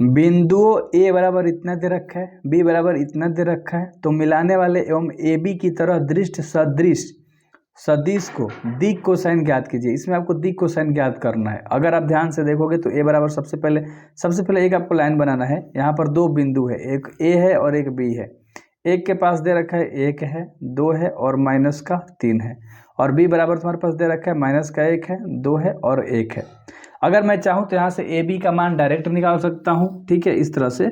बिंदुओं ए बराबर इतना दे रखा है, बी बराबर इतना दे रखा है, तो मिलाने वाले एवं ए बी की तरह दृष्ट सदिश को दिक् कोसाइन ज्ञात कीजिए। इसमें आपको दिक् कोसाइन ज्ञात करना है। अगर आप ध्यान से देखोगे तो ए बराबर सबसे पहले एक आपको लाइन बनाना है। यहाँ पर दो बिंदु है, एक ए है और एक बी है। एक के पास दे रखा है 1 है, 2 है और माइनस का 3 है, और बी बराबर तुम्हारे पास दे रखा है माइनस का 1 है, 2 है और 1 है। अगर मैं चाहूँ तो यहाँ से ए बी का मान डायरेक्ट निकाल सकता हूँ, ठीक है। इस तरह से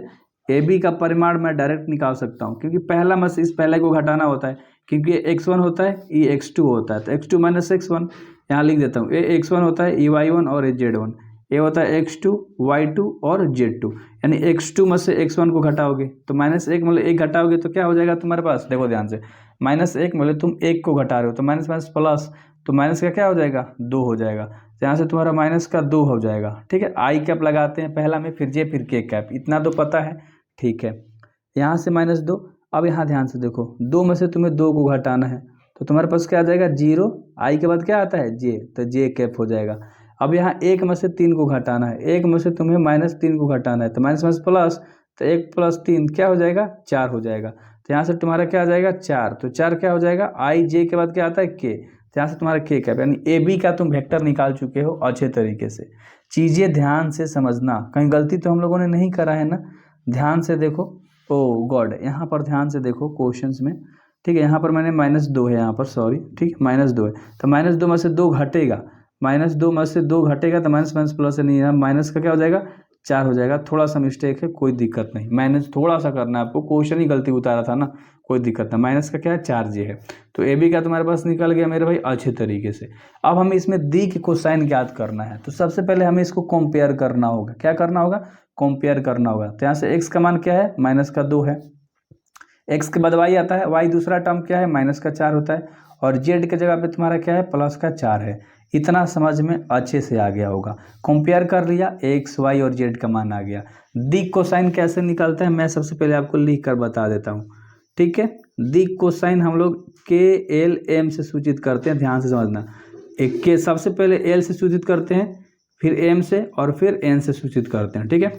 ए बी का परिमाण मैं डायरेक्ट निकाल सकता हूँ, क्योंकि पहला में से इस पहले को घटाना होता है, क्योंकि ये x1 होता है, ये x2 होता है, तो x2 माइनस x1 यहाँ लिख देता हूँ। ये x1 होता है, ये y1 और ये z1, ये होता है x2 y2 और z2, यानी x2 में से x1 को घटाओगे तो -1 मतलब 1 घटाओगे तो क्या हो जाएगा तुम्हारे पास, देखो ध्यान से, -1 मतलब तुम 1 को घटा रहे हो तो माइनस माइनस प्लस, तो माइनस का क्या हो जाएगा 2 हो जाएगा, तो यहाँ से तुम्हारा माइनस का 2 हो जाएगा, ठीक है। आई कैप लगाते हैं पहला में, फिर जे, फिर के कैप, इतना तो पता है, ठीक है। यहाँ से -2, अब यहाँ ध्यान से देखो, 2 में से तुम्हें 2 को घटाना है तो तुम्हारे पास क्या आ जाएगा 0, आई के बाद क्या आता है जे, तो जे कैप हो जाएगा। अब यहाँ 1 में से 3 को घटाना है, 1 में से तुम्हें -3 को घटाना है, तो माइनस माइनस प्लस, तो 1 + 3 क्या हो जाएगा 4 हो जाएगा, तो यहाँ से तुम्हारा क्या आ जाएगा 4, तो 4 क्या हो जाएगा आई जे के बाद क्या आता है के, तो यहाँ से तुम्हारा के कैप, यानी ए बी का तुम वेक्टर निकाल चुके हो अच्छे तरीके से। चीज़ें ध्यान से समझना, कहीं गलती तो हम लोगों ने नहीं करा है ना, ध्यान से देखो। ओ गॉड, यहाँ पर ध्यान से देखो क्वेश्चंस में, ठीक है। यहाँ पर मैंने -2 है, यहाँ पर सॉरी, ठीक है, -2 है, तो -2 में से 2 घटेगा, -2 में से 2 घटेगा तो माइनस माइनस प्लस नहीं है, माइनस का क्या हो जाएगा 4 हो जाएगा। थोड़ा सा मिस्टेक है, कोई दिक्कत नहीं, माइनस थोड़ा सा करना है आपको, क्वेश्चन ही गलती उतारा था ना, कोई दिक्कत नहीं। माइनस का क्या है 4 जे है, तो ए बी का तुम्हारे पास निकल गया मेरे भाई अच्छे तरीके से। अब हमें इसमें दिक् कोसाइन ज्ञात करना है, तो सबसे पहले हमें इसको कंपेयर करना होगा। क्या करना होगा, कंपेयर करना होगा। तो यहाँ से x का मान क्या है -2 है, x के बाद y आता है, y दूसरा टर्म क्या है -4 होता है, और z के जगह पे तुम्हारा क्या है +4 है। इतना समझ में अच्छे से आ गया होगा, कंपेयर कर लिया, x y और z का मान आ गया। दिक् कोसाइन कैसे निकलता है मैं सबसे पहले आपको लिख कर बता देता हूँ, ठीक है। दिक् कोसाइन हम लोग के एल एम से सूचित करते हैं, ध्यान से समझना। एक के सबसे पहले एल से सूचित करते हैं, फिर एम से, और फिर एन से सूचित करते हैं, ठीक है।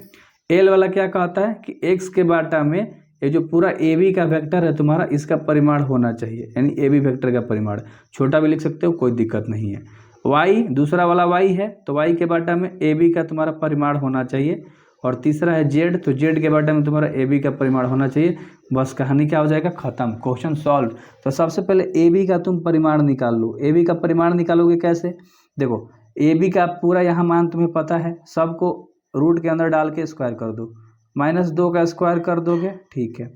एल वाला क्या कहता है कि एक्स के बाटा में ये जो पूरा ए बी का वेक्टर है तुम्हारा, इसका परिमाण होना चाहिए, यानी ए बी वेक्टर का परिमाण, छोटा भी लिख सकते हो कोई दिक्कत नहीं है। वाई दूसरा वाला वाई है, तो वाई के बाटा में ए बी का तुम्हारा परिमाण होना चाहिए, और तीसरा है जेड, तो जेड के बाटे में तुम्हारा ए बी का परिमाण होना चाहिए। बस कहानी क्या हो जाएगा खत्म, क्वेश्चन सॉल्व। तो सबसे पहले ए बी का तुम परिमाण निकाल लो। ए बी का परिमाण निकालोगे कैसे, देखो ए बी का पूरा यहाँ मान तुम्हें पता है, सबको रूट के अंदर डाल के स्क्वायर कर दो, -2 का स्क्वायर कर दोगे, ठीक है,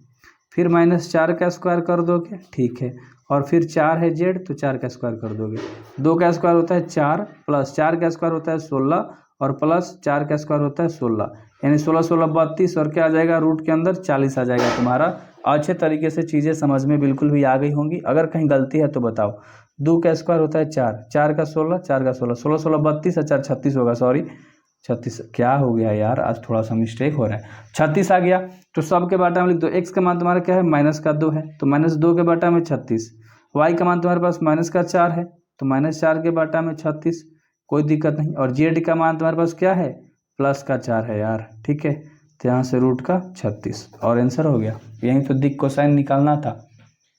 फिर -4 का स्क्वायर कर दोगे, ठीक है, और फिर 4 है जेड, तो 4 का स्क्वायर कर दोगे। 2 का स्क्वायर होता है 4, प्लस 4 का स्क्वायर होता है 16, और प्लस 4 का स्क्वायर होता है 16, यानी 16 16 32, और क्या आ जाएगा रूट के अंदर 40 आ जाएगा तुम्हारा। अच्छे तरीके से चीज़ें समझ में बिल्कुल भी आ गई होंगी। अगर कहीं गलती है तो बताओ। 2 का स्क्वायर होता है 4, 4 का 16, 4 का 16, 16 16 32 और 4 36 होगा, सॉरी 36, क्या हो गया यार आज थोड़ा सा मिस्टेक हो रहा है, 36 आ गया। तो सब के बाटा में लिख दो, एक्स का मान तुम्हारा क्या है -2 है, तो -2 के बाटा में 36, वाई का मान तुम्हारे पास -4 है, तो -4 के बाटा में 36, कोई दिक्कत नहीं, और जेड का मान तुम्हारे पास क्या है +4 है यार, ठीक है, तो यहाँ से रूट का 36, और आंसर हो गया। यही तो दिक् कोसाइन निकालना था।